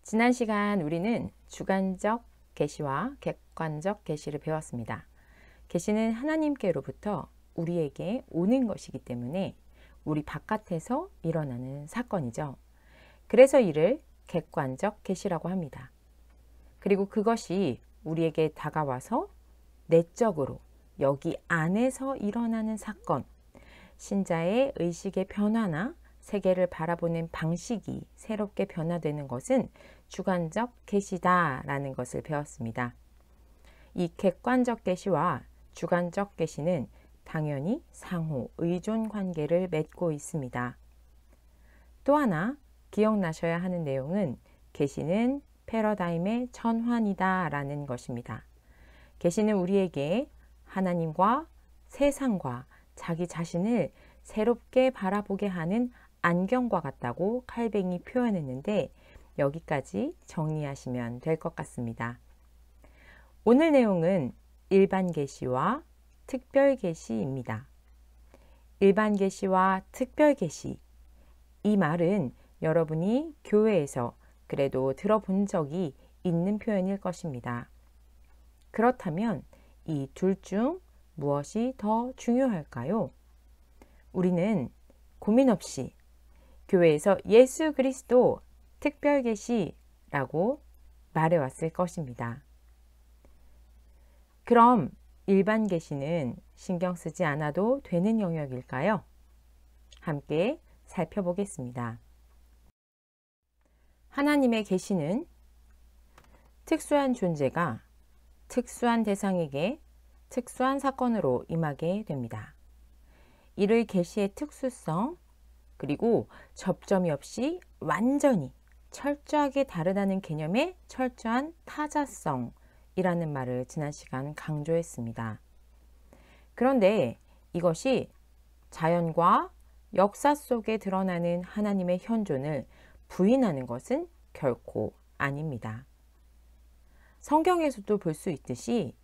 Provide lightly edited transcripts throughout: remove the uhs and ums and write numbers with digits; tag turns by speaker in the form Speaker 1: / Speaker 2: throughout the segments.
Speaker 1: 지난 시간 우리는 주관적 계시와 객관적 계시를 배웠습니다. 계시는 하나님께로부터 우리에게 오는 것이기 때문에 우리 바깥에서 일어나는 사건이죠. 그래서 이를 객관적 계시라고 합니다. 그리고 그것이 우리에게 다가와서 내적으로 여기 안에서 일어나는 사건, 신자의 의식의 변화나 세계를 바라보는 방식이 새롭게 변화되는 것은 주관적 계시다라는 것을 배웠습니다. 이 객관적 계시와 주관적 계시는 당연히 상호 의존 관계를 맺고 있습니다. 또 하나 기억나셔야 하는 내용은 계시는 패러다임의 전환이다 라는 것입니다. 계시는 우리에게 하나님과 세상과 자기 자신을 새롭게 바라보게 하는 안경과 같다고 칼뱅이 표현했는데 여기까지 정리하시면 될 것 같습니다. 오늘 내용은 일반 계시와 특별 계시입니다. 일반 계시와 특별 계시, 이 말은 여러분이 교회에서 그래도 들어본 적이 있는 표현일 것입니다. 그렇다면 이 둘 중 무엇이 더 중요할까요? 우리는 고민 없이 교회에서 예수 그리스도 특별 계시라고 말해왔을 것입니다. 그럼 일반 계시는 신경 쓰지 않아도 되는 영역일까요? 함께 살펴보겠습니다. 하나님의 계시는 특수한 존재가 특수한 대상에게 특수한 사건으로 임하게 됩니다. 이를 계시의 특수성 그리고 접점이 없이 완전히 철저하게 다르다는 개념의 철저한 타자성이라는 말을 지난 시간 강조했습니다. 그런데 이것이 자연과 역사 속에 드러나는 하나님의 현존을 부인하는 것은 결코 아닙니다. 성경에서도 볼 수 있듯이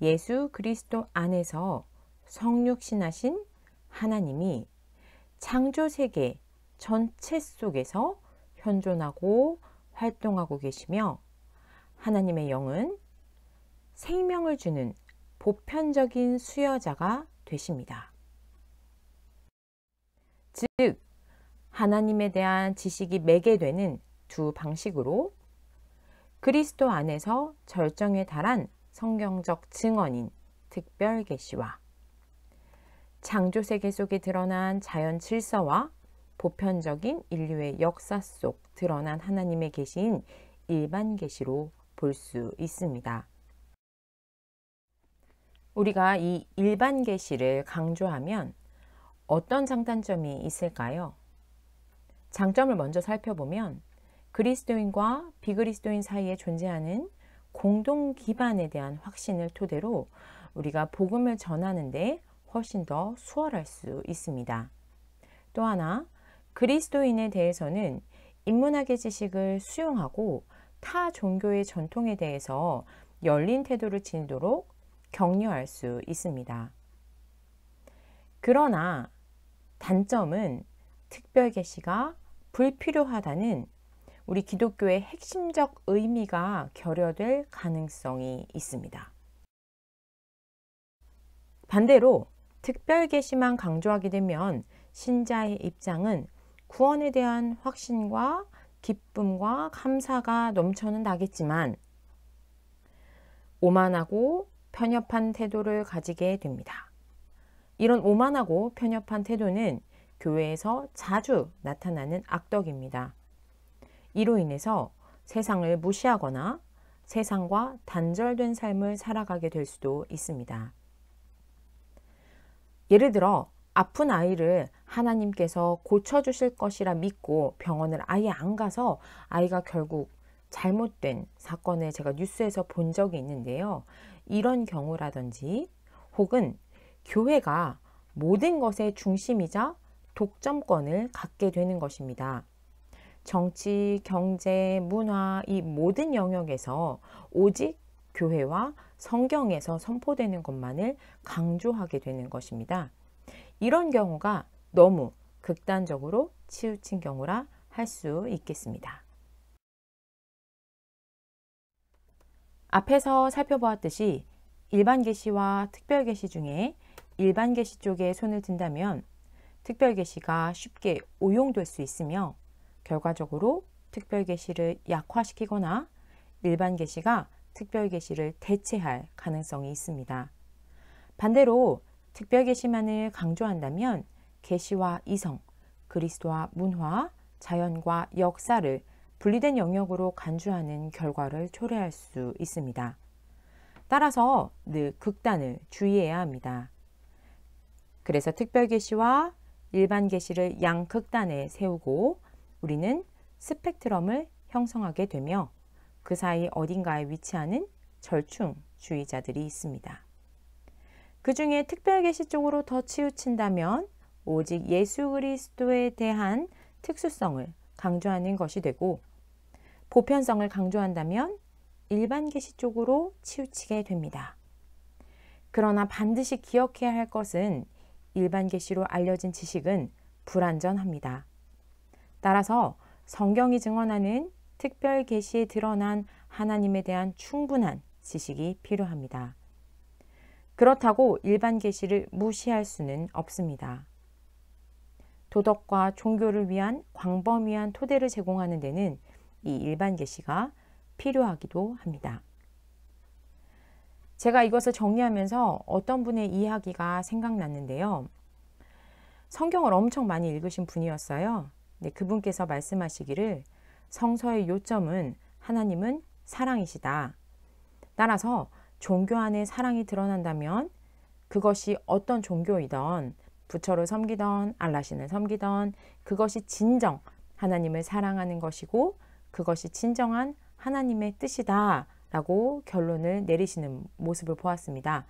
Speaker 1: 예수 그리스도 안에서 성육신하신 하나님이 창조세계 전체 속에서 현존하고 활동하고 계시며 하나님의 영은 생명을 주는 보편적인 수여자가 되십니다. 즉, 하나님에 대한 지식이 매개되는 두 방식으로 그리스도 안에서 절정에 달한 성경적 증언인 특별 계시와 창조세계 속에 드러난 자연 질서와 보편적인 인류의 역사 속 드러난 하나님의 계시인 일반 계시로 볼 수 있습니다. 우리가 이 일반 계시를 강조하면 어떤 장단점이 있을까요? 장점을 먼저 살펴보면 그리스도인과 비그리스도인 사이에 존재하는 공동 기반에 대한 확신을 토대로 우리가 복음을 전하는데 훨씬 더 수월할 수 있습니다. 또 하나, 그리스도인에 대해서는 인문학의 지식을 수용하고 타 종교의 전통에 대해서 열린 태도를 지니도록 격려할 수 있습니다. 그러나 단점은 특별 계시가 불필요하다는 우리 기독교의 핵심적 의미가 결여될 가능성이 있습니다. 반대로 특별 계시만 강조하게 되면 신자의 입장은 구원에 대한 확신과 기쁨과 감사가 넘쳐는 나겠지만 오만하고 편협한 태도를 가지게 됩니다. 이런 오만하고 편협한 태도는 교회에서 자주 나타나는 악덕입니다. 이로 인해서 세상을 무시하거나 세상과 단절된 삶을 살아가게 될 수도 있습니다. 예를 들어 아픈 아이를 하나님께서 고쳐주실 것이라 믿고 병원을 아예 안 가서 아이가 결국 잘못된 사건을 제가 뉴스에서 본 적이 있는데요. 이런 경우라든지 혹은 교회가 모든 것의 중심이자 독점권을 갖게 되는 것입니다. 정치, 경제, 문화 이 모든 영역에서 오직 교회와 성경에서 선포되는 것만을 강조하게 되는 것입니다. 이런 경우가 너무 극단적으로 치우친 경우라 할 수 있겠습니다. 앞에서 살펴보았듯이 일반 계시와 특별 계시 중에 일반 계시 쪽에 손을 든다면 특별 계시가 쉽게 오용될 수 있으며 결과적으로 특별 계시를 약화시키거나 일반 계시가 특별 계시를 대체할 가능성이 있습니다. 반대로 특별 계시만을 강조한다면 계시와 이성, 그리스도와 문화, 자연과 역사를 분리된 영역으로 간주하는 결과를 초래할 수 있습니다. 따라서 늘 극단을 주의해야 합니다. 그래서 특별 계시와 일반 계시를 양극단에 세우고 우리는 스펙트럼을 형성하게 되며 그 사이 어딘가에 위치하는 절충주의자들이 있습니다. 그 중에 특별 계시 쪽으로 더 치우친다면 오직 예수 그리스도에 대한 특수성을 강조하는 것이 되고 보편성을 강조한다면 일반 계시 쪽으로 치우치게 됩니다. 그러나 반드시 기억해야 할 것은 일반 계시로 알려진 지식은 불완전합니다. 따라서 성경이 증언하는 특별 계시에 드러난 하나님에 대한 충분한 지식이 필요합니다. 그렇다고 일반 계시를 무시할 수는 없습니다. 도덕과 종교를 위한 광범위한 토대를 제공하는 데는 이 일반 계시가 필요하기도 합니다. 제가 이것을 정리하면서 어떤 분의 이야기가 생각났는데요. 성경을 엄청 많이 읽으신 분이었어요. 네, 그분께서 말씀하시기를 성서의 요점은 하나님은 사랑이시다. 따라서 종교 안에 사랑이 드러난다면 그것이 어떤 종교이든 부처를 섬기던 알라신을 섬기던 그것이 진정 하나님을 사랑하는 것이고 그것이 진정한 하나님의 뜻이다 라고 결론을 내리시는 모습을 보았습니다.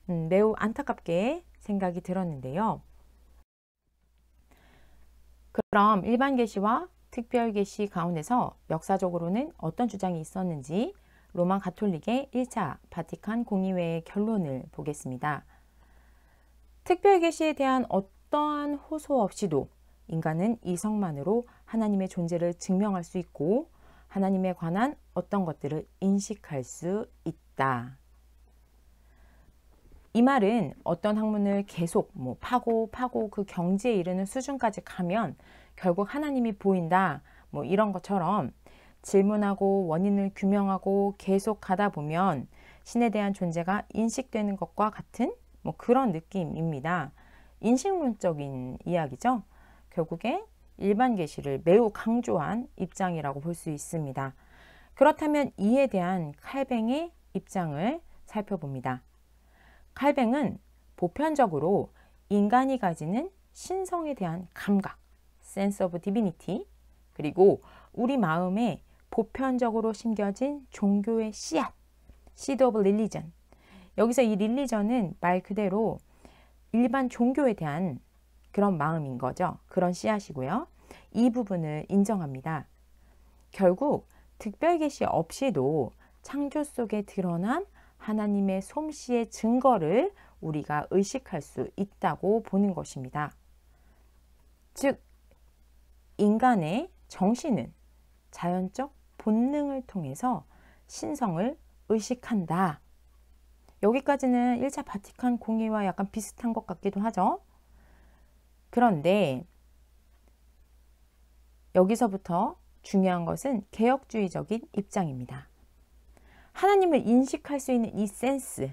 Speaker 1: 매우 안타깝게 생각이 들었는데요. 그럼 일반 계시와 특별 계시 가운데서 역사적으로는 어떤 주장이 있었는지 로마 가톨릭의 1차 바티칸 공의회의 결론을 보겠습니다. 특별 계시에 대한 어떠한 호소 없이도 인간은 이성만으로 하나님의 존재를 증명할 수 있고 하나님에 관한 어떤 것들을 인식할 수 있다. 이 말은 어떤 학문을 계속 파고 그 경지에 이르는 수준까지 가면 결국 하나님이 보인다 이런 것처럼 질문하고 원인을 규명하고 계속 가다 보면 신에 대한 존재가 인식되는 것과 같은 그런 느낌입니다. 인식론적인 이야기죠. 결국에 일반 계시를 매우 강조한 입장이라고 볼 수 있습니다. 그렇다면 이에 대한 칼뱅의 입장을 살펴봅니다. 칼뱅은 보편적으로 인간이 가지는 신성에 대한 감각, sense of divinity, 그리고 우리 마음에 보편적으로 심겨진 종교의 씨앗, seed of religion. 여기서 이 릴리전은 말 그대로 일반 종교에 대한 그런 마음인 거죠. 그런 씨앗이고요. 이 부분을 인정합니다. 결국 특별 계시 없이도 창조 속에 드러난 하나님의 솜씨의 증거를 우리가 의식할 수 있다고 보는 것입니다. 즉, 인간의 정신은 자연적 본능을 통해서 신성을 의식한다. 여기까지는 1차 바티칸 공의와 약간 비슷한 것 같기도 하죠. 그런데 여기서부터 중요한 것은 개혁주의적인 입장입니다. 하나님을 인식할 수 있는 이 센스,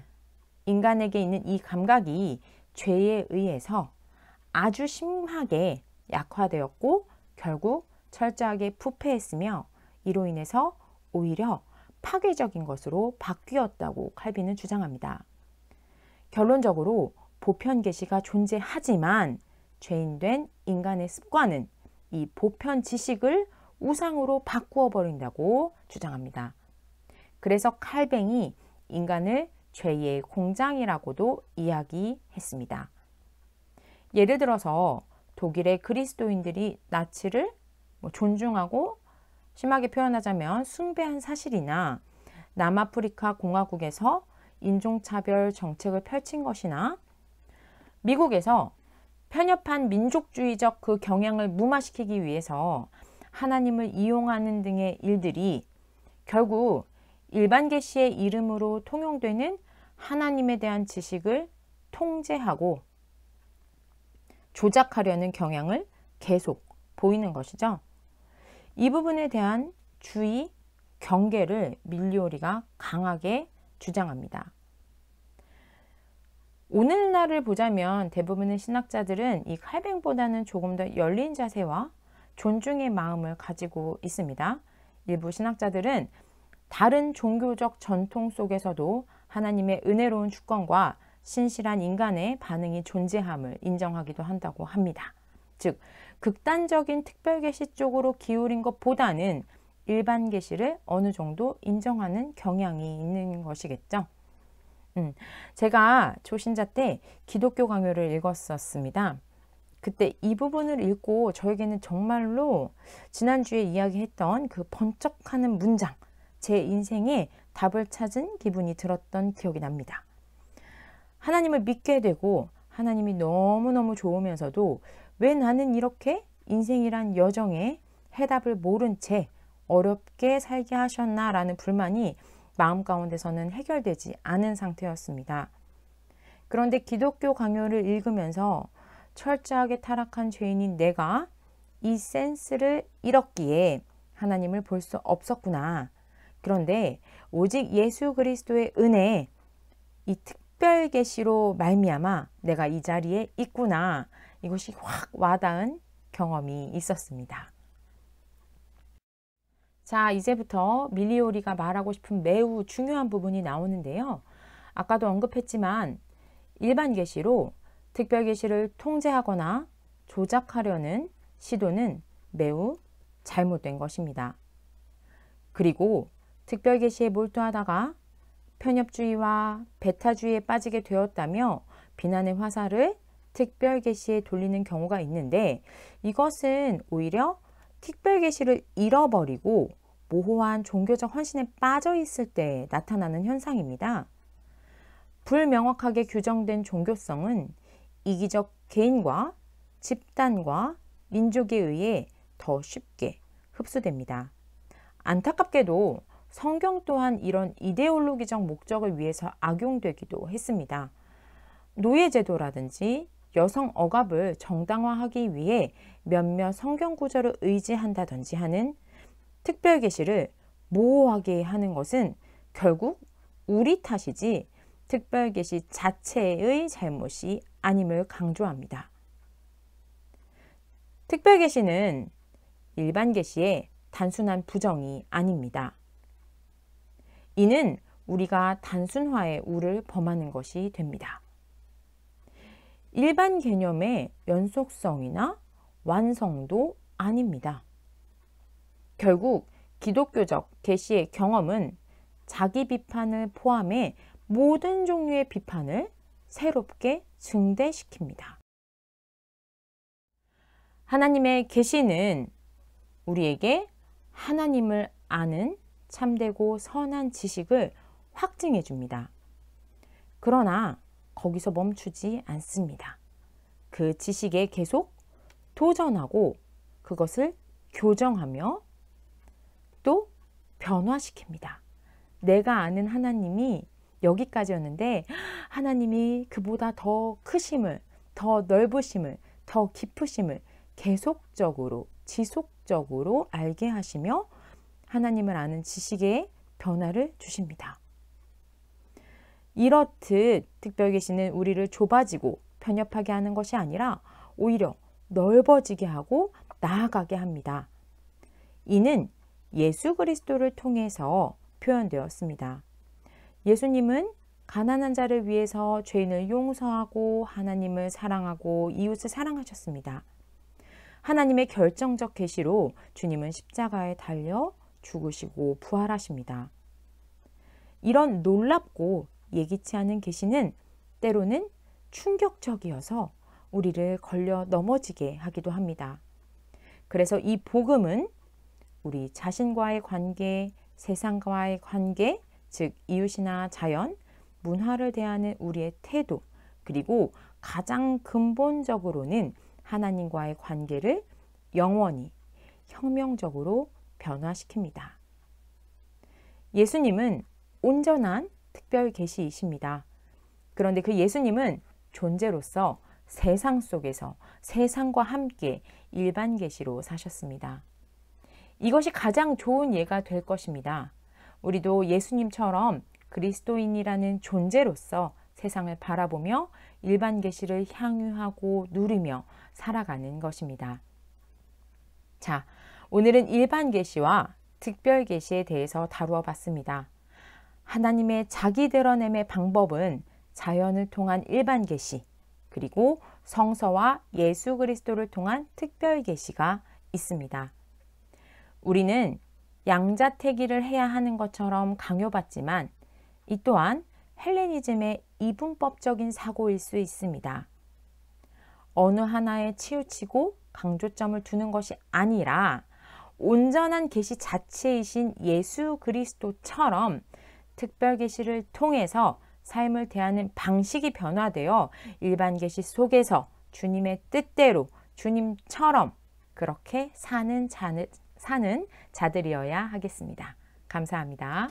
Speaker 1: 인간에게 있는 이 감각이 죄에 의해서 아주 심하게 약화되었고 결국 철저하게 부패했으며 이로 인해서 오히려 파괴적인 것으로 바뀌었다고 칼빈은 주장합니다. 결론적으로 보편 계시가 존재하지만 죄인된 인간의 습관은 이 보편 지식을 우상으로 바꾸어 버린다고 주장합니다. 그래서 칼뱅이 인간을 죄의 공장이라고도 이야기했습니다. 예를 들어서 독일의 그리스도인들이 나치를 존중하고 심하게 표현하자면 숭배한 사실이나 남아프리카 공화국에서 인종차별 정책을 펼친 것이나 미국에서 편협한 민족주의적 그 경향을 무마시키기 위해서 하나님을 이용하는 등의 일들이 결국 일반 계시의 이름으로 통용되는 하나님에 대한 지식을 통제하고 조작하려는 경향을 계속 보이는 것이죠. 이 부분에 대한 주의, 경계를 밀리오리가 강하게 주장합니다. 오늘날을 보자면 대부분의 신학자들은 이 칼뱅보다는 조금 더 열린 자세와 존중의 마음을 가지고 있습니다. 일부 신학자들은 다른 종교적 전통 속에서도 하나님의 은혜로운 주권과 신실한 인간의 반응이 존재함을 인정하기도 한다고 합니다. 즉, 극단적인 특별계시 쪽으로 기울인 것보다는 일반 계시를 어느 정도 인정하는 경향이 있는 것이겠죠. 제가 초신자 때 기독교 강요를 읽었었습니다. 그때 이 부분을 읽고 저에게는 정말로 지난주에 이야기했던 그 번쩍하는 문장, 제 인생에 답을 찾은 기분이 들었던 기억이 납니다. 하나님을 믿게 되고 하나님이 너무너무 좋으면서도 왜 나는 이렇게 인생이란 여정에 해답을 모른 채 어렵게 살게 하셨나라는 불만이 마음 가운데서는 해결되지 않은 상태였습니다. 그런데 기독교 강요를 읽으면서 철저하게 타락한 죄인인 내가 이 센스를 잃었기에 하나님을 볼 수 없었구나. 그런데 오직 예수 그리스도의 은혜, 이 특별 계시로 말미암아 내가 이 자리에 있구나. 이것이 확 와닿은 경험이 있었습니다. 자, 이제부터 밀리오리가 말하고 싶은 매우 중요한 부분이 나오는데요. 아까도 언급했지만 일반 계시로 특별 계시를 통제하거나 조작하려는 시도는 매우 잘못된 것입니다. 그리고 특별 계시에 몰두하다가 편협주의와 배타주의에 빠지게 되었다며 비난의 화살을 특별 계시에 돌리는 경우가 있는데, 이것은 오히려 특별 계시를 잃어버리고 모호한 종교적 헌신에 빠져 있을 때 나타나는 현상입니다. 불명확하게 규정된 종교성은 이기적 개인과 집단과 민족에 의해 더 쉽게 흡수됩니다. 안타깝게도 성경 또한 이런 이데올로기적 목적을 위해서 악용되기도 했습니다. 노예제도라든지 여성 억압을 정당화하기 위해 몇몇 성경 구절을 의지한다든지 하는 특별 계시를 모호하게 하는 것은 결국 우리 탓이지 특별 계시 자체의 잘못이 아님을 강조합니다. 특별 계시는 일반 계시의 단순한 부정이 아닙니다. 이는 우리가 단순화의 우를 범하는 것이 됩니다. 일반 개념의 연속성이나 완성도 아닙니다. 결국 기독교적 계시의 경험은 자기 비판을 포함해 모든 종류의 비판을 새롭게 증대시킵니다. 하나님의 계시는 우리에게 하나님을 아는 참되고 선한 지식을 확증해 줍니다. 그러나 거기서 멈추지 않습니다. 그 지식에 계속 도전하고 그것을 교정하며 또 변화시킵니다. 내가 아는 하나님이 여기까지였는데 하나님이 그보다 더 크심을, 더 넓으심을, 더 깊으심을 계속적으로 지속적으로 알게 하시며 하나님을 아는 지식에 변화를 주십니다. 이렇듯 특별 계시는 우리를 좁아지고 편협하게 하는 것이 아니라 오히려 넓어지게 하고 나아가게 합니다. 이는 예수 그리스도를 통해서 표현되었습니다. 예수님은 가난한 자를 위해서 죄인을 용서하고 하나님을 사랑하고 이웃을 사랑하셨습니다. 하나님의 결정적 계시로 주님은 십자가에 달려 죽으시고 부활하십니다. 이런 놀랍고 예기치 않은 계시는 때로는 충격적이어서 우리를 걸려 넘어지게 하기도 합니다. 그래서 이 복음은 우리 자신과의 관계, 세상과의 관계, 즉 이웃이나 자연, 문화를 대하는 우리의 태도, 그리고 가장 근본적으로는 하나님과의 관계를 영원히 혁명적으로 변화시킵니다. 예수님은 온전한 특별 계시이십니다. 그런데 그 예수님은 존재로서 세상 속에서 세상과 함께 일반 계시로 사셨습니다. 이것이 가장 좋은 예가 될 것입니다. 우리도 예수님처럼 그리스도인이라는 존재로서 세상을 바라보며 일반 계시를 향유하고 누리며 살아가는 것입니다. 자, 오늘은 일반 계시와 특별 계시에 대해서 다루어 봤습니다. 하나님의 자기 드러냄의 방법은 자연을 통한 일반 계시, 그리고 성서와 예수 그리스도를 통한 특별 계시가 있습니다. 우리는 양자택일을 해야 하는 것처럼 강요받지만 이 또한 헬레니즘의 이분법적인 사고일 수 있습니다. 어느 하나에 치우치고 강조점을 두는 것이 아니라 온전한 계시 자체이신 예수 그리스도처럼 특별 계시를 통해서 삶을 대하는 방식이 변화되어 일반 계시 속에서 주님의 뜻대로 주님처럼 그렇게 사는 자들이어야 하겠습니다. 감사합니다.